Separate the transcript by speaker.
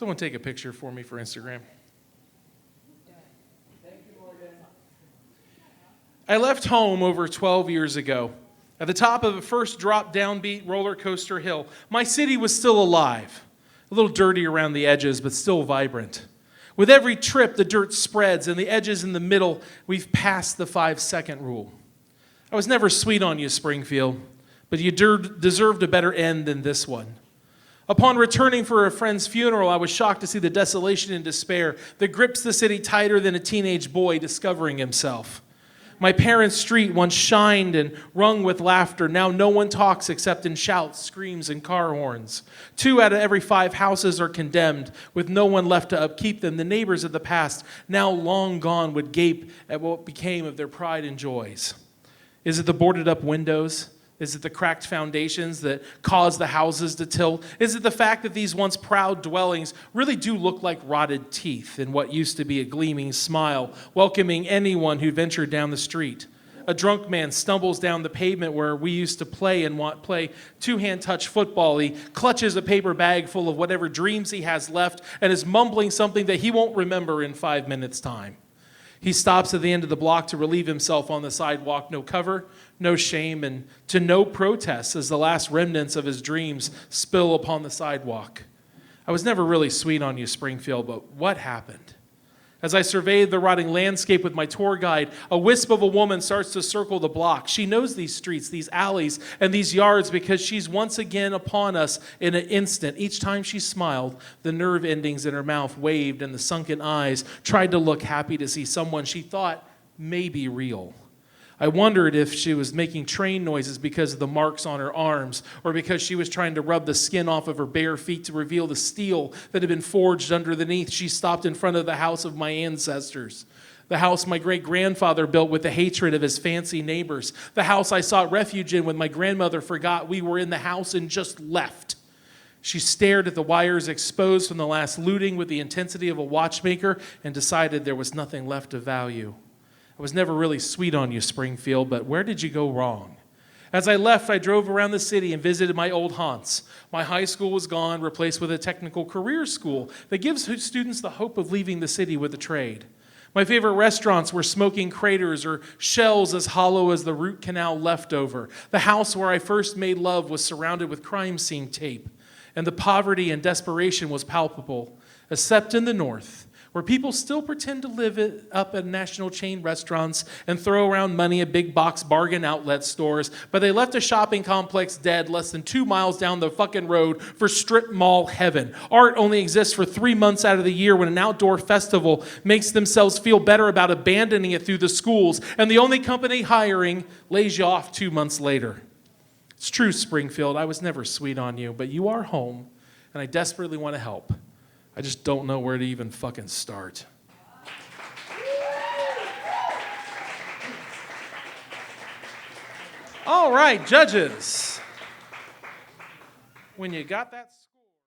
Speaker 1: Someone take a picture for me for Instagram. I left home over 12 years ago. At the top of the first drop downbeat roller coaster hill, my city was still alive. A little dirty around the edges, but still vibrant. With every trip, the dirt spreads, and the edges in the middle, we've passed the 5-second rule. I was never sweet on you, Springfield, but you deserved a better end than this one. Upon returning for a friend's funeral, I was shocked to see the desolation and despair that grips the city tighter than a teenage boy discovering himself. My parents' street once shined and rung with laughter. Now no one talks except in shouts, screams, and car horns. 2 out of every 5 houses are condemned, with no one left to upkeep them. The neighbors of the past, now long gone, would gape at what became of their pride and joys. Is it the boarded up windows? Is it the cracked foundations that cause the houses to tilt? Is it the fact that these once proud dwellings really do look like rotted teeth in what used to be a gleaming smile, welcoming anyone who ventured down the street? A drunk man stumbles down the pavement where we used to play two-hand touch football. He clutches a paper bag full of whatever dreams he has left and is mumbling something that he won't remember in 5 minutes' time. He stops at the end of the block to relieve himself on the sidewalk. No cover, no shame, and to no protest as the last remnants of his dreams spill upon the sidewalk. I was never really sweet on you, Springfield, but what happened? As I surveyed the rotting landscape with my tour guide, a wisp of a woman starts to circle the block. She knows these streets, these alleys, and these yards because she's once again upon us in an instant. Each time she smiled, the nerve endings in her mouth waved and the sunken eyes tried to look happy to see someone she thought may be real. I wondered if she was making train noises because of the marks on her arms or because she was trying to rub the skin off of her bare feet to reveal the steel that had been forged underneath. She stopped in front of the house of my ancestors, the house my great-grandfather built with the hatred of his fancy neighbors, the house I sought refuge in when my grandmother forgot we were in the house and just left. She stared at the wires exposed from the last looting with the intensity of a watchmaker and decided there was nothing left of value. I was never really sweet on you, Springfield, but where did you go wrong? As I left, I drove around the city and visited my old haunts. My high school was gone, replaced with a technical career school that gives students the hope of leaving the city with a trade. My favorite restaurants were smoking craters or shells as hollow as the root canal leftover. The house where I first made love was surrounded with crime scene tape, and the poverty and desperation was palpable, except in the north, where people still pretend to live up at national chain restaurants and throw around money at big box bargain outlet stores, but they left a shopping complex dead less than 2 miles down the fucking road for strip mall heaven. Art only exists for 3 months out of the year when an outdoor festival makes themselves feel better about abandoning it through the schools, and the only company hiring lays you off 2 months later. It's true, Springfield, I was never sweet on you, but you are home, and I desperately want to help. I just don't know where to even fucking start. All right, judges. When you got that